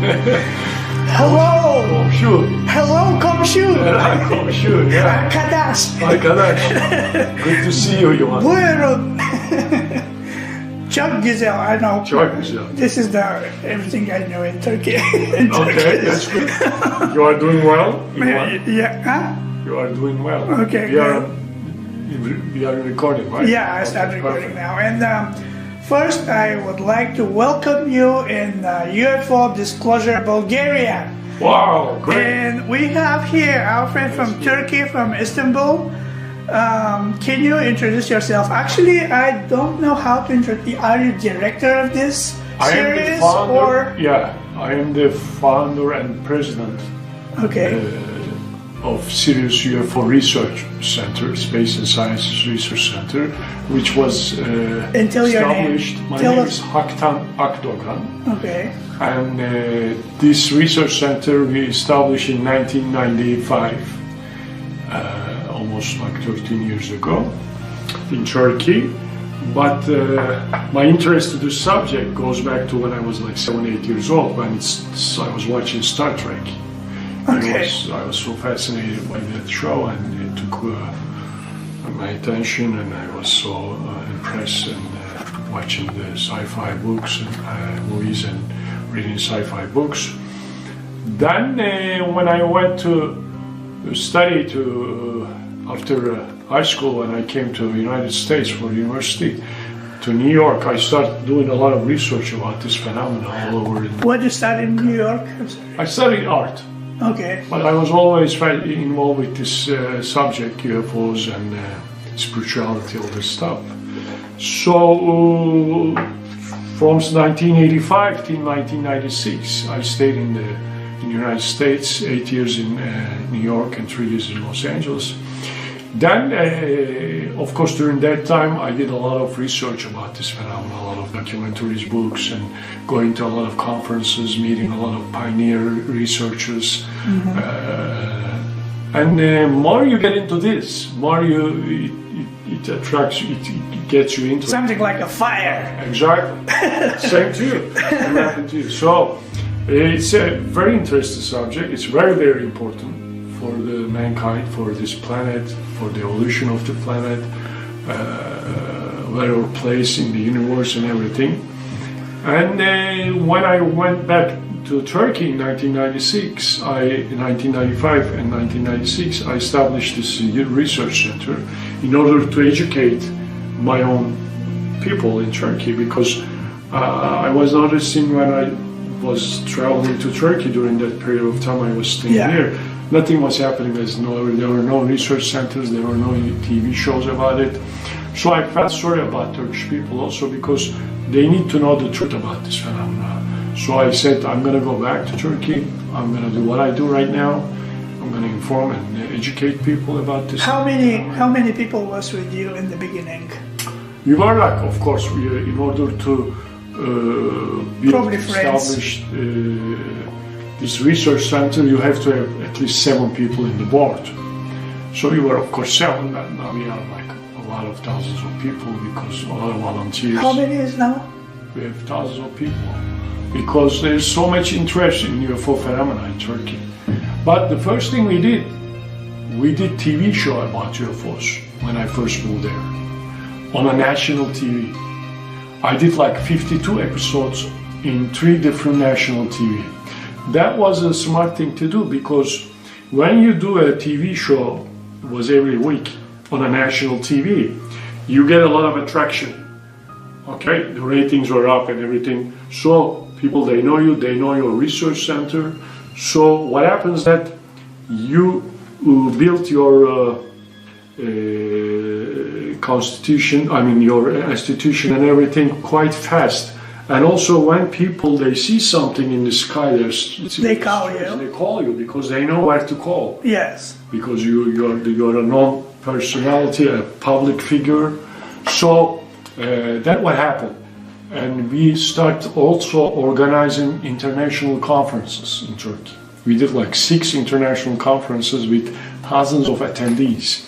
Hello. Komşu. Hello, komşu. Komşu, yeah. Arkadaş. Arkadaş. Good to see you, Yuvan. Buyurun. Çok güzel, I know. Çok güzel. This is everything I know in Turkey. Okay, that's good. You are doing well, Yuvan? Yeah, huh? You are doing well. Okay, We are recording, right? Yeah, I start recording now. And first, I would like to welcome you in UFO Disclosure, Bulgaria. Wow, great. And we have here our friend from Turkey, from Istanbul. Can you introduce yourself? Actually, I don't know how to introduce. Are you director of this series? I am the founder. Or? Yeah, I am the founder and president. Okay. Of Sirius UFO Research Center, Space and Sciences Research Center, which was established. My name is Haktan Akdogan. Okay. And this research center we established in 1995, almost like 13 years ago, in Turkey. But my interest in the subject goes back to when I was like 7, 8 years old, when I was watching Star Trek. Okay. I was so fascinated by that show, and it took my attention, and I was so impressed and watching the sci-fi books and movies and reading sci-fi books. Then when I went to study after high school, when I came to the United States for university, to New York, I started doing a lot of research about this phenomenon all over. What did you study in New York? I studied art. Okay. But I was always involved with this subject, UFOs and spirituality, all this stuff. So from 1985 till 1996, I stayed in the United States, 8 years in New York and 3 years in Los Angeles. Then, of course, during that time, I did a lot of research about this phenomenon, a lot of documentaries, books, and going to a lot of conferences, meeting a lot of pioneer researchers. And the more you get into this, more it attracts you, it gets you into something like a fire. Exactly. Same to you. Same happened to you. So it's a very interesting subject. It's very, very important for the mankind, for this planet, for the evolution of the planet, our place in the universe and everything. And when I went back to Turkey in 1996, in 1995 and 1996, I established this research center in order to educate my own people in Turkey, because I was noticing when I was traveling to Turkey during that period of time I was staying here, nothing was happening. There were no research centers, there were no TV shows about it. So I felt sorry about Turkish people also, because they need to know the truth about this phenomenon. So I said, I'm going to go back to Turkey, I'm going to do what I do right now, I'm going to inform and educate people about this. How many people was with you in the beginning? We were like, of course, in order to establish this research center, you have to have at least 7 people in the board. So we were, of course, 7, but now we are like a lot of thousands of people, because a lot of volunteers. How many is now? We have thousands of people, because there's so much interest in UFO phenomena in Turkey. But the first thing we did TV show about UFOs when I first moved there, on a national TV. I did like 52 episodes in 3 different national TV. That was a smart thing to do, because when you do a TV show, it was every week on a national TV, you get a lot of attraction. Okay, the ratings were up and everything. So people, they know you, they know your research center. So what happens that you built your constitution, I mean your institution and everything quite fast. And also when people, they see something in the sky, they call you. They call you because they know where to call. Yes. Because you're a known personality, a public figure. So that what happened. And we start also organizing international conferences in Turkey. We did like 6 international conferences with thousands of attendees.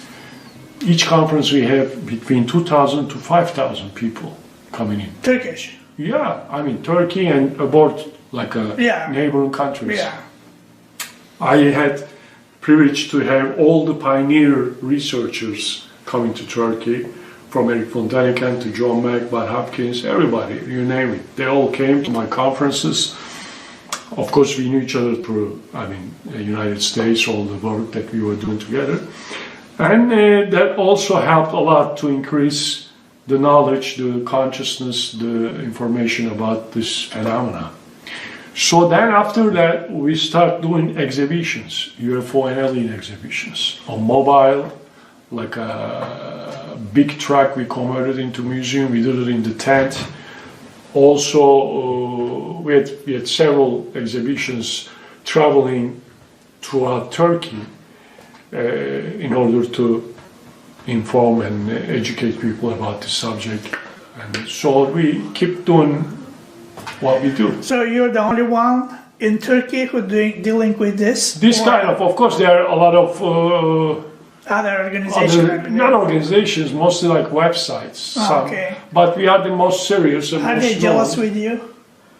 Each conference we have between 2,000 to 5,000 people coming in. Turkish? Yeah, I mean Turkey and about like Yeah. neighboring countries. Yeah. I had privilege to have all the pioneer researchers coming to Turkey, from Eric von Däniken to John Mack, Bud Hopkins, everybody, you name it. They all came to my conferences. Of course, we knew each other through, the United States, all the work that we were doing together. And that also helped a lot to increase the knowledge, the consciousness, the information about this phenomena. So then after that, we start doing exhibitions, UFO and alien exhibitions, on mobile, like a big truck we converted into museum, we did it in the tent. Also, we had several exhibitions traveling throughout Turkey in order to inform and educate people about the subject. And so we keep doing what we do. So you're the only one in Turkey who dealing with this? This kind of course, there are a lot of other organizations? Not organizations, mostly like websites. Oh, okay. But we are the most serious and Are most they jealous with you?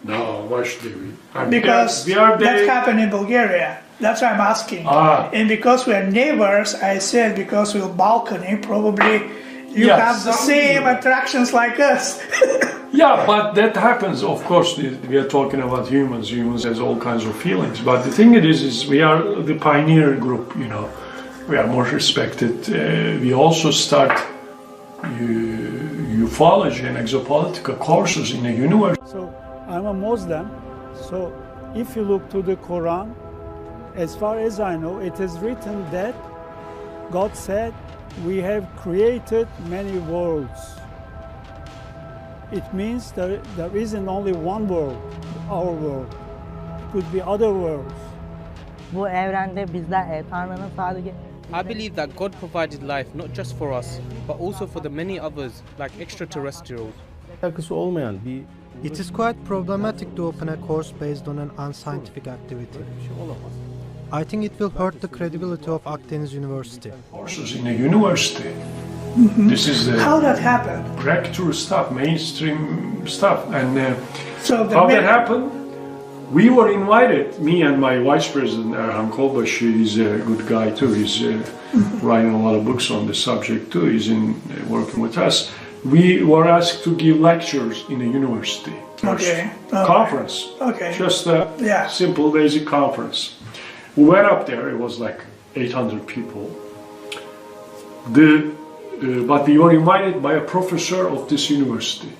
No, why should they be? Because that happened in Bulgaria. That's why I'm asking. And because we're neighbors, I said because we're balcony, probably you have the same attractions like us. Yeah, but that happens, of course. We are talking about humans. Humans has all kinds of feelings. But the thing is we are the pioneer group, We are more respected. We also start ufology and exopolitical courses in the university. So I'm a Muslim. So if you look to the Quran, as far as I know, it is written that God said, we have created many worlds. It means there isn't only one world, our world. It could be other worlds. Bu evrende bizler Tanrı'nın sadece I believe that God provided life not just for us, but also for the many others, like extraterrestrials. It is quite problematic to open a course based on an unscientific activity. I think it will hurt the credibility of Akdeniz University. Courses in the university. This is the How that happened? breakthrough stuff, mainstream stuff. And How that happened? We were invited, me and my vice president, Erhan Kolbaşı, he's a good guy too. He's writing a lot of books on the subject too. He's working with us. We were asked to give lectures in the university. Conference. Okay. Just a simple, basic conference. We went up there, it was like 800 people. But we were invited by a professor of this university.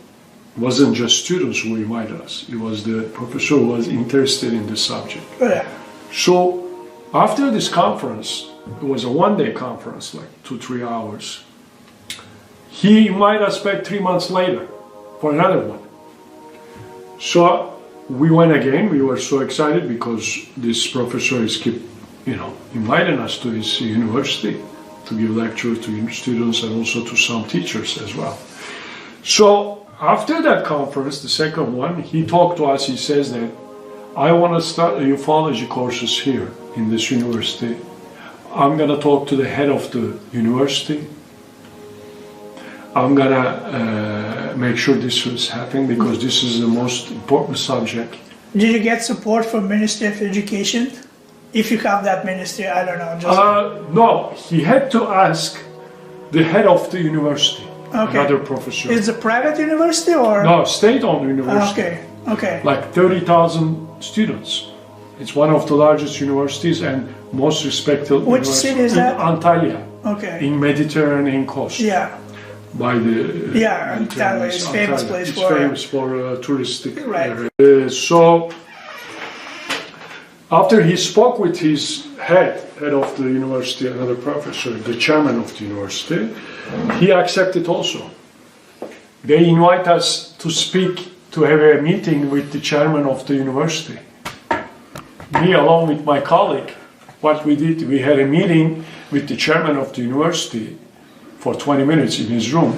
It wasn't just students who invited us. It was the professor who was interested in the subject. So after this conference, it was a one-day conference, like 2-3 hours. He invited us back 3 months later for another one. So we went again. We were so excited because this professor is inviting us to his university to give lectures to students and also to some teachers as well. So after that conference, the second one, he talked to us. He says that I want to start ufology courses here in this university. I'm going to talk to the head of the university. I'm going to make sure this is happening because this is the most important subject. Did you get support from Ministry of Education? If you have that ministry, I don't know. No, he had to ask the head of the university, another professor. Is it a private university or? No, state-owned university. Okay. Like 30,000 students. It's one of the largest universities and most respected Which city is that? In Antalya. Okay. In Mediterranean coast. Yeah. By the Antalya is famous place it's for. famous for touristic Right. area. So after he spoke with his head of the university, another professor, the chairman of the university, he accepted also. They invite us to speak, to have a meeting with the chairman of the university. Me along with my colleague, what we did, we had a meeting with the chairman of the university for 20 minutes in his room.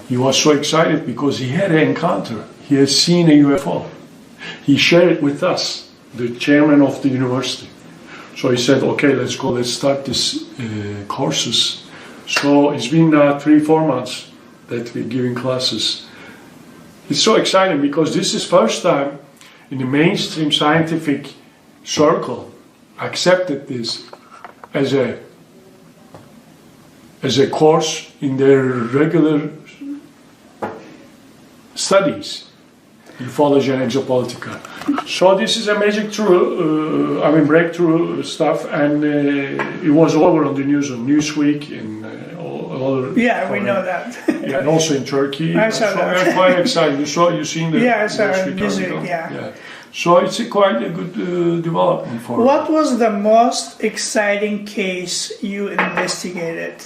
He was so excited because he had an encounter. He had seen a UFO. He shared it with us, the chairman of the university. So he said, okay, let's go, let's start this courses. So it's been 3-4 months that we're giving classes. It's so exciting because this is first time in the mainstream scientific circle accepted this as a course in their regular studies, ufology and exopolitica. So this is a magic breakthrough stuff, and it was all over on the news, on Newsweek, and all other. Yeah, we know that. Yeah, and also in Turkey. I saw that. We're quite excited. You seen the? Yeah, I saw Newsweek, yeah. So it's quite a good development for. What was the most exciting case you investigated?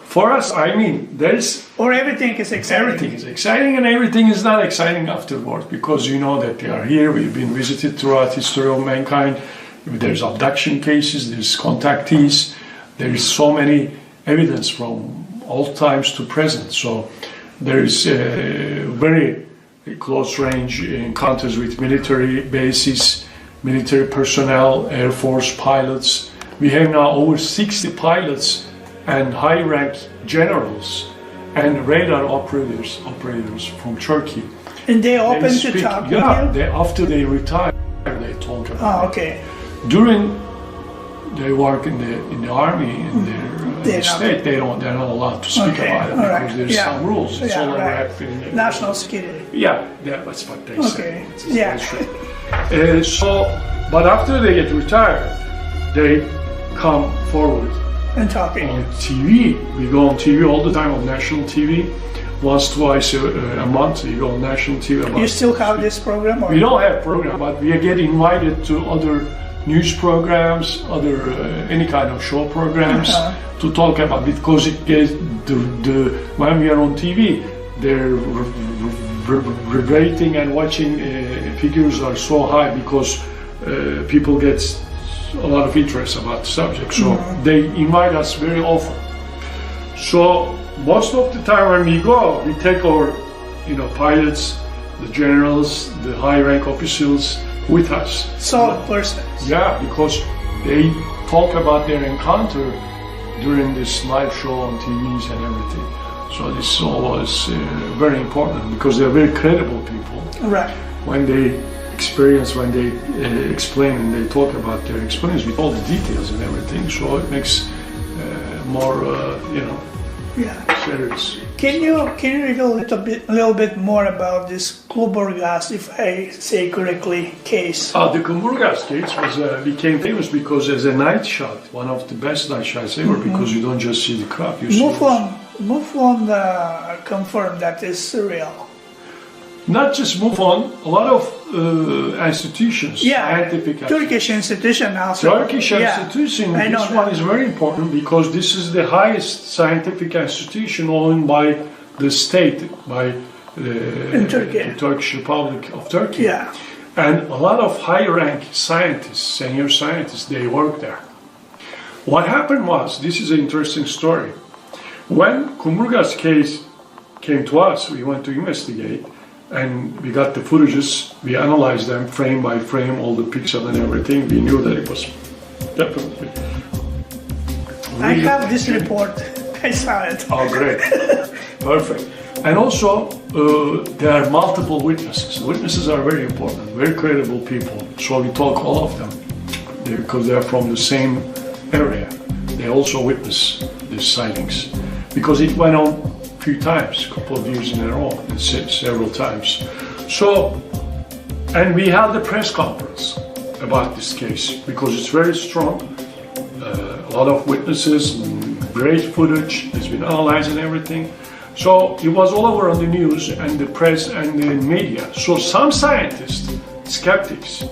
For us, I mean, there's. Or everything is exciting. Everything is exciting, and everything is not exciting afterwards, because you know that they are here. We've been visited throughout history of mankind. There's abduction cases, there's contactees, there is so many evidence from old times to present. So there is very close range encounters with military bases, military personnel, Air Force pilots. We have now over 60 pilots and high-rank generals and radar operators from Turkey. And they open to talk with you? After they retire, they talk about it. Okay. During they work in the army, in their state, they're not allowed to speak about it, because there's some rules. It's all wrapped in national security. Yeah, that's what they say. Yeah. But after they get retired, they come forward. And talking. On TV, we go on TV all the time, on national TV, once, twice a month. We go on national TV. You still have this program? Or? We don't have program, but we get invited to other news programs, other any kind of show programs to talk about, because it gets when we are on TV, their rating and watching figures are so high, because people get a lot of interest about the subject, so they invite us very often. So most of the time when we go, we take our pilots, the generals, the high-rank officials with us. So persons. Yeah, because they talk about their encounter during this live show on TVs and everything. So this is always very important, because they're very credible people. Right. When they explain and they talk about their experience with all the details and everything, so it makes more, serious. Can you reveal a little bit more about this Kumburgaz, if I say correctly, case? The Kumburgaz case became famous because as a night shot, one of the best night shots ever, because you don't just see the crowd, you see. Muflon confirmed that is real. Not just Muflon, a lot of institutions, scientific Turkish institution also. Turkish institution, this one is very important, because this is the highest scientific institution owned by the state, by the Turkish Republic of Turkey. Yeah. And a lot of high-rank scientists, senior scientists, they work there. What happened was, this is an interesting story. When Kumburgaz case came to us, we went to investigate, and we got the footages, we analyzed them frame by frame, all the pixels and everything. We knew that it was definitely. I have this report. I saw it. Oh, great. Perfect. And also, there are multiple witnesses. Witnesses are very important, very credible people. So we talk all of them, because they are from the same area. They also witness these sightings, because it went on few times, a couple of years in a row, and several times. So, and we held a press conference about this case, because it's very strong, a lot of witnesses, great footage, it's been analyzed and everything. So it was all over on the news and the press and the media. So some scientists, skeptics,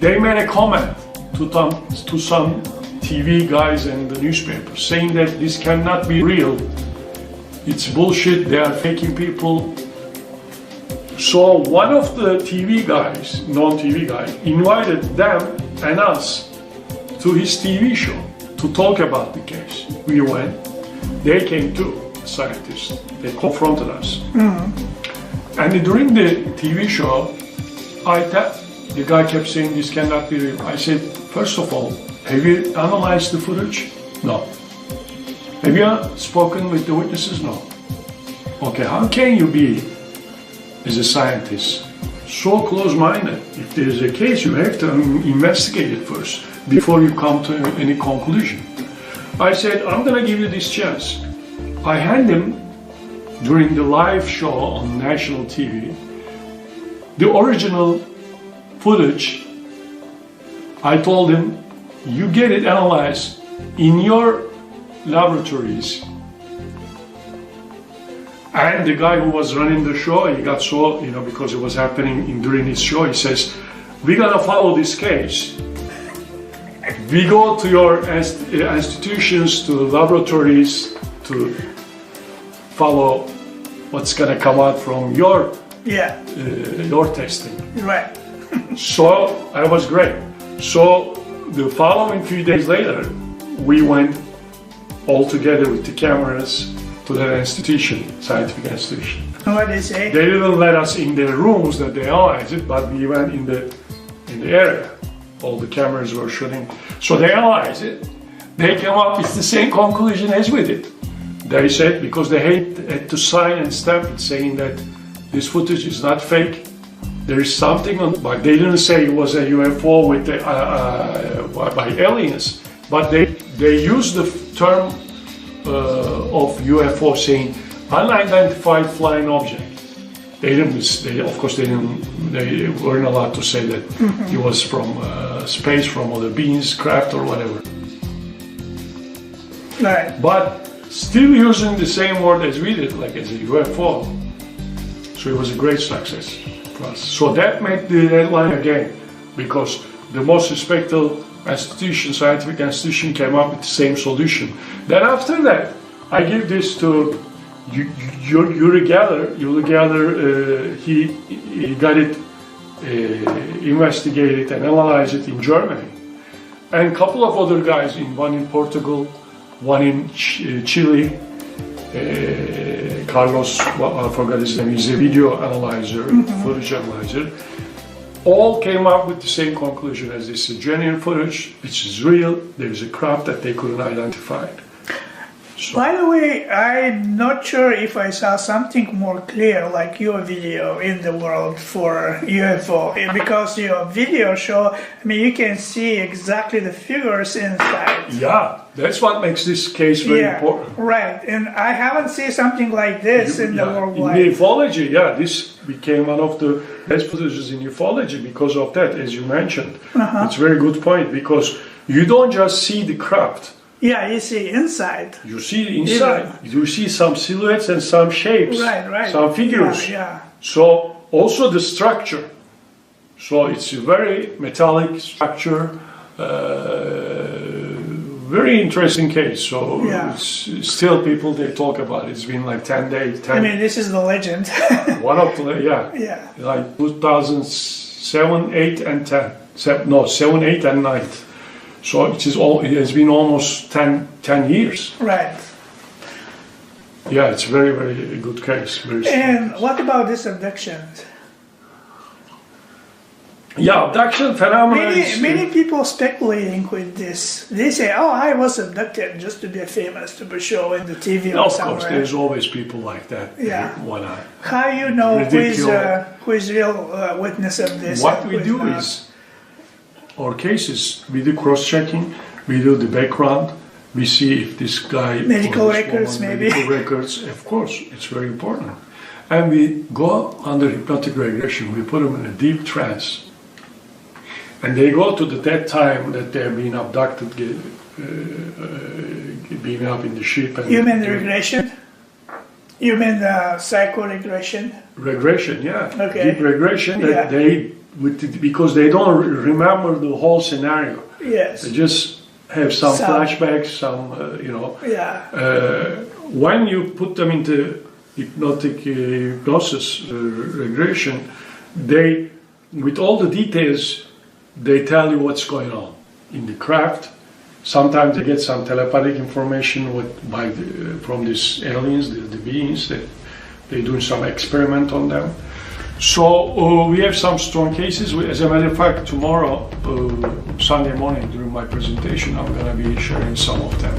they made a comment to some TV guys and the newspapers, saying that this cannot be real. It's bullshit, they are faking people. So one of the TV guys, non-TV guy, invited them and us to his TV show to talk about the case. We went, they came too, scientists, they confronted us. And during the TV show, the guy kept saying this cannot be real. I said, first of all, have you analyzed the footage? No. Have you spoken with the witnesses? No. Okay, how can you be, as a scientist, so close-minded. If there is a case, you have to investigate it first before you come to any conclusion. I said, I'm going to give you this chance. I had him during the live show on national TV, the original footage. I told him, you get it analyzed in your laboratories. And the guy who was running the show, he got so, because it was happening during his show, he says, we gotta follow this case. We go to your institutions, to the laboratories, to follow what's gonna come out from your testing. Right. So I was great. So the following few days later, we went all together with the cameras to that institution, scientific institution. What did they say? They didn't let us in their rooms that they analyzed it, but we went in the area. All the cameras were shooting. So they analyzed it. They came up with the same conclusion as we did. They said, because they had to sign and stamp it saying that this footage is not fake. There is something on, but they didn't say it was a UFO with by aliens. But they used the term of UFO saying unidentified flying object. They weren't allowed to say that it was from space, from other beings, craft or whatever. Right. But still using the same word as we did, like as a UFO. So it was a great success for us. So that made the headline again, because the most respected institution, scientific institution, came up with the same solution. Then after that, I give this to Yuri Geller. He got it investigated and analyzed it in Germany. And a couple of other guys, one in Portugal, one in Chile, Carlos, I forgot his name, he's a video analyzer, footage analyzer, all came up with the same conclusion as this is genuine footage, which is real, there is a craft that they couldn't identify. So. By the way, I'm not sure if I saw something more clear like your video in the world for UFO, because your video show, you can see exactly the figures inside. Yeah, that's what makes this case very important. Right, and I haven't seen something like this in the worldwide. In ufology, this became one of the best footages in ufology because of that, as you mentioned. It's a very good point, because you don't just see the craft. Yeah, you see inside. You see inside. You see some silhouettes and some shapes. Right. Some figures. Yeah. So also the structure. So it's a very metallic structure. Very interesting case. So still people, they talk about it. It's been like 10 days. This is the legend. One of the, like 2007, 8 and 10. 7, 8 and 9. So it has been almost 10 years. Right. Yeah, it's a very, very good case. And what about this abduction? Yeah, abduction phenomena. Many people speculating with this. They say, "Oh, I was abducted just to be famous, to be shown in the TV or somewhere." Of course, there's always people like that. Yeah. Wanna How you know who is real witness of this? What we do is, our cases, we do cross-checking, we do the background, we see if this guy... Medical records, maybe. Medical records, of course, it's very important. And we go under hypnotic regression, we put them in a deep trance. And they go to that time that they're being abducted, being up in the ship. And you mean the regression? You mean the psycho-regression? Regression, yeah. Okay. Deep regression, that because they don't remember the whole scenario. Yes. They just have some flashbacks, when you put them into hypnosis regression, with all the details, they tell you what's going on in the craft. Sometimes they get some telepathic information from these aliens, the beings, that they're doing some experiment on them. So we have some strong cases. As a matter of fact, tomorrow, Sunday morning, during my presentation, I'm going to be sharing some of them.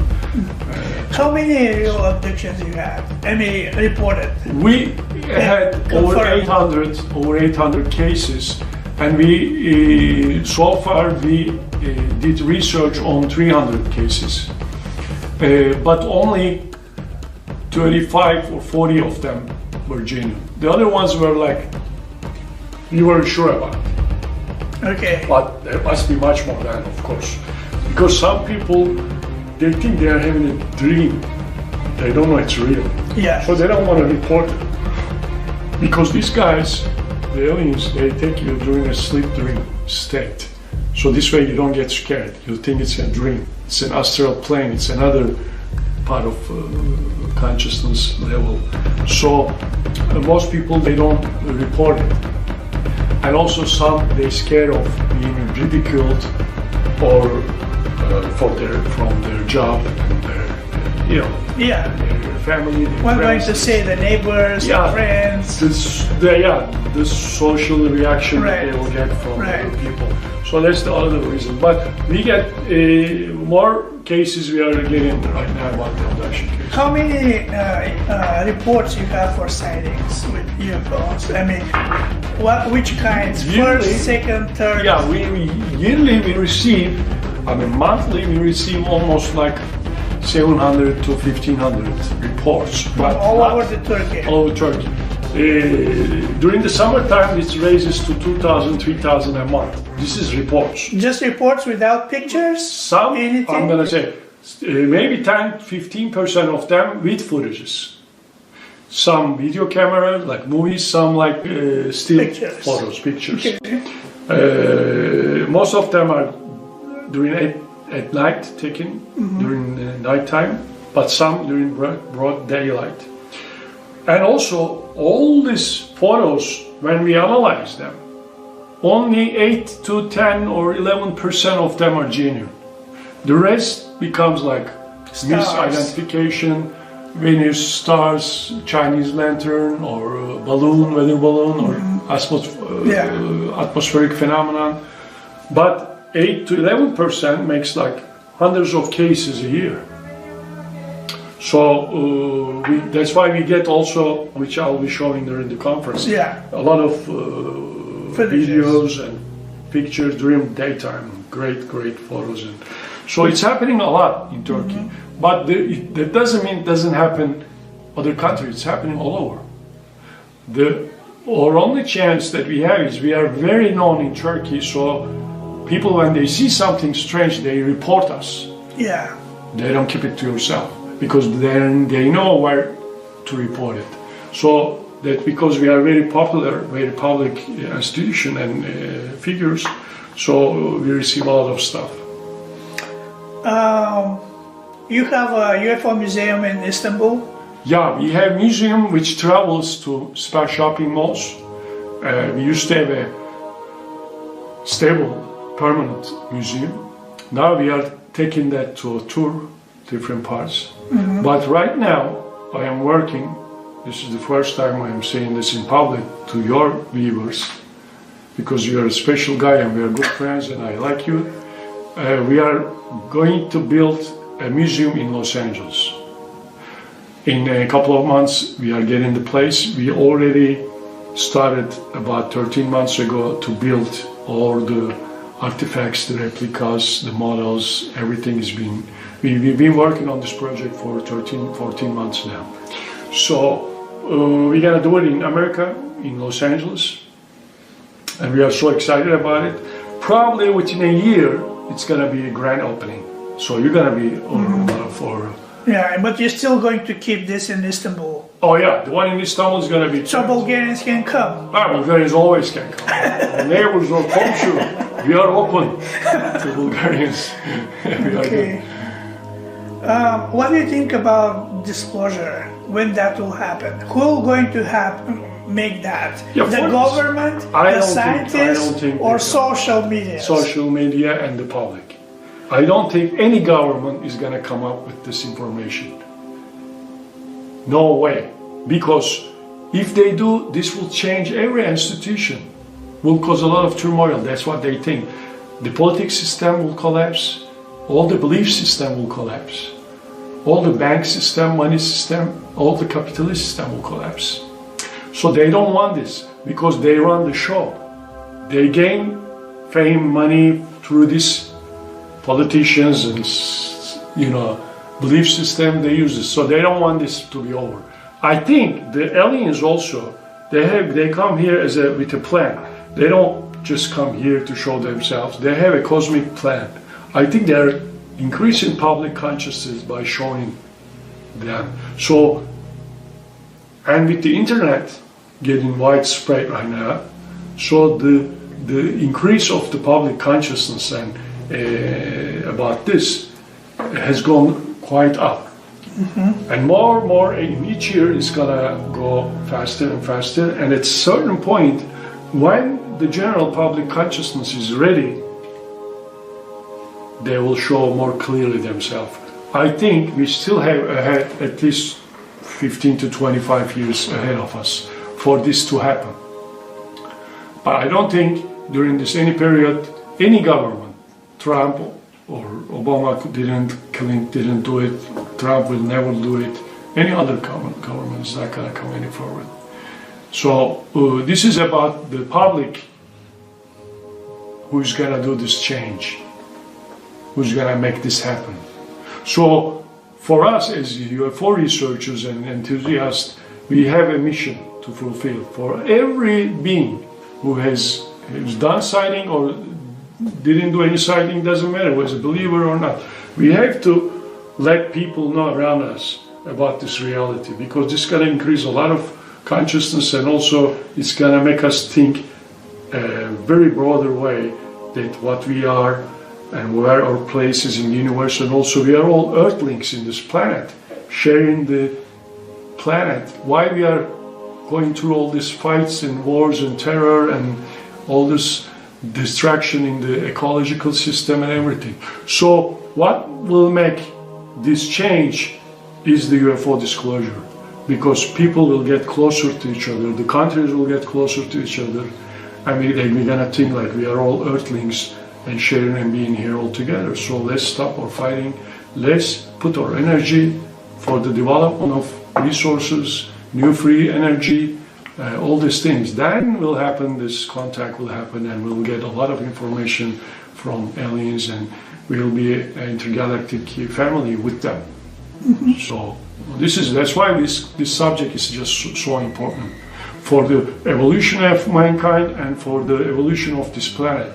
How many real abductions you have? I mean, reported? We had over 800 cases, and we so far we did research on 300 cases, but only 35 or 40 of them were genuine. The other ones were like, we weren't sure about it. Okay. But there must be much more than, of course. Because some people, they think they are having a dream. They don't know it's real. Yeah. So they don't want to report it. Because these guys, the aliens, they take you during a sleep dream state. So this way you don't get scared. You think it's a dream. It's an astral plane. It's another part of consciousness level. So most people, they don't report it. And also some, they're scared of being ridiculed or from their job and their, their family. Their What I'm going friends. to say, the neighbors, the friends. The social reaction that they will get from other people. So that's the other reason. But we get more cases we are getting right now about the abduction cases. How many reports you have for sightings with UFOs? I mean, which kinds? Yearly, First, second, third? Yeah, yearly we receive, monthly we receive almost like 700 to 1500 reports. But all over the Turkey? All over Turkey. During the summertime it raises to 2,000, 3,000 a month. This is reports. Just reports without pictures? Some, anything? I'm going to say, maybe 10-15% of them with footages. Some video camera, like movies, some like still pictures. Photos, pictures. Okay. Most of them are during at night taken, during night time, but some during broad daylight. And also, all these photos, when we analyze them, only 8 to 10 or 11% of them are genuine. The rest becomes like misidentification, Venus, stars, Chinese lantern, or balloon, weather balloon, or atmospheric phenomenon. But 8 to 11% makes like hundreds of cases a year. So that's why we get also, which I'll be showing during the conference, a lot of videos and pictures during daytime, great photos. And so it's happening a lot in Turkey. But that doesn't mean it doesn't happen other countries. It's happening all over. Our only chance that we have is we are very known in Turkey, so people, when they see something strange, they report us. Yeah. They don't keep it to yourself, because then they know where to report it. So that because we are very popular, very public institution and figures, so we receive a lot of stuff. You have a UFO museum in Istanbul? Yeah, we have museum which travels to spa shopping malls. We used to have a stable, permanent museum. Now we are taking that to a tour, different parts. But right now, I am working, this is the first time I am saying this in public to your viewers, because you are a special guy and we are good friends and I like you. We are going to build a museum in Los Angeles. In a couple of months, we are getting the place. We already started about 13 months ago to build all the artifacts, the replicas, the models, everything has been. We've been working on this project for 14 months now. So we're gonna do it in America, in Los Angeles, and we are so excited about it. Probably within a year, it's gonna be a grand opening. So you're gonna be for. Yeah, but you're still going to keep this in Istanbul. Oh yeah, the one in Istanbul is gonna be. So Bulgarians can come. Bulgarians always can come. The neighbors or Komşu, we are open to Bulgarians. Okay. What do you think about disclosure? When that will happen? Who going to make that? Yeah, the government, the scientists, or social media? Social media and the public. I don't think any government is going to come up with this information. No way. Because If they do, this will change every institution, will cause a lot of turmoil. That's what they think. The politics system will collapse, all the belief system will collapse, all the bank system, money system, all the capitalist system will collapse. So they don't want this because they run the show. They gain fame, money through these politicians and, you know, belief system. They use this, so they don't want this to be over. I think the aliens also, they come here with a plan. They don't just come here to show themselves. They have a cosmic plan. I think they're increasing public consciousness by showing them. So, and with the internet getting widespread right now, so the increase of the public consciousness and about this has gone quite up. Mm-hmm. And more in each year it's gonna go faster and faster, and at a certain point, when the general public consciousness is ready, they will show more clearly themselves. I think we still have at least 15 to 25 years ahead of us for this to happen. But I don't think during this any period, any government, Trump or Obama Clinton didn't do it, Trump will never do it, any other government is not going to come any forward. So this is about the public who's going to do this change, who's going to make this happen. So for us as UFO researchers and enthusiasts, we have a mission to fulfill. For every being who's done sighting or didn't do any sighting, doesn't matter, was a believer or not. We have to let people know around us about this reality, because this is going to increase a lot of consciousness, and also it's going to make us think a very broader way that what we are and where our place is in the universe, and also we are all earthlings in this planet, sharing the planet. Why we are going through all these fights and wars and terror and all this destruction in the ecological system and everything. So what will make this change is the UFO disclosure, because people will get closer to each other, the countries will get closer to each other, and we're gonna think like we are all earthlings and sharing and being here all together. So let's stop our fighting, let's put our energy for the development of resources, new free energy, all these things. Then will happen, this contact will happen, and we'll get a lot of information from aliens, and we'll be an intergalactic family with them. Mm-hmm. So that's why this subject is just so important for the evolution of mankind and for the evolution of this planet.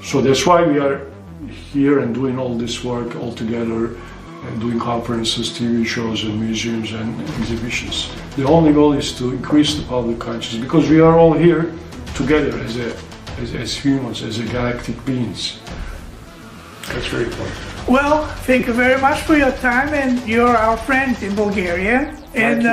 So that's why we are here and doing all this work all together, and doing conferences, TV shows, and museums and exhibitions. The only goal is to increase the public consciousness, because we are all here together as humans, as galactic beings. That's very important. Well, thank you very much for your time, and you're our friend in Bulgaria, and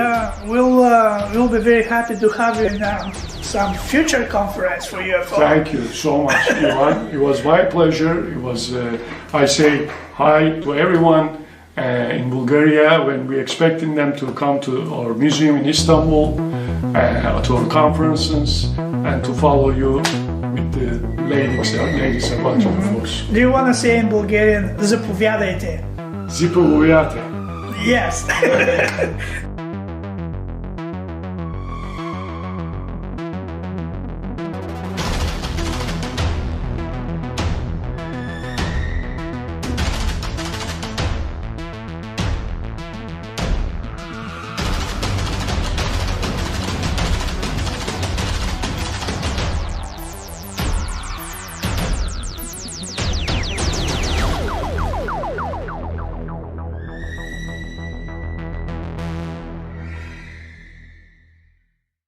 we'll be very happy to have you in some future conference for UFO. Thank you so much, Ivan. It was my pleasure. It was. I say hi to everyone in Bulgaria when we're expecting them to come to our museum in Istanbul, to our conferences, and to follow you with the ladies about UFOs. Do you want to say in Bulgarian, заповядайте? Заповядайте. Yes.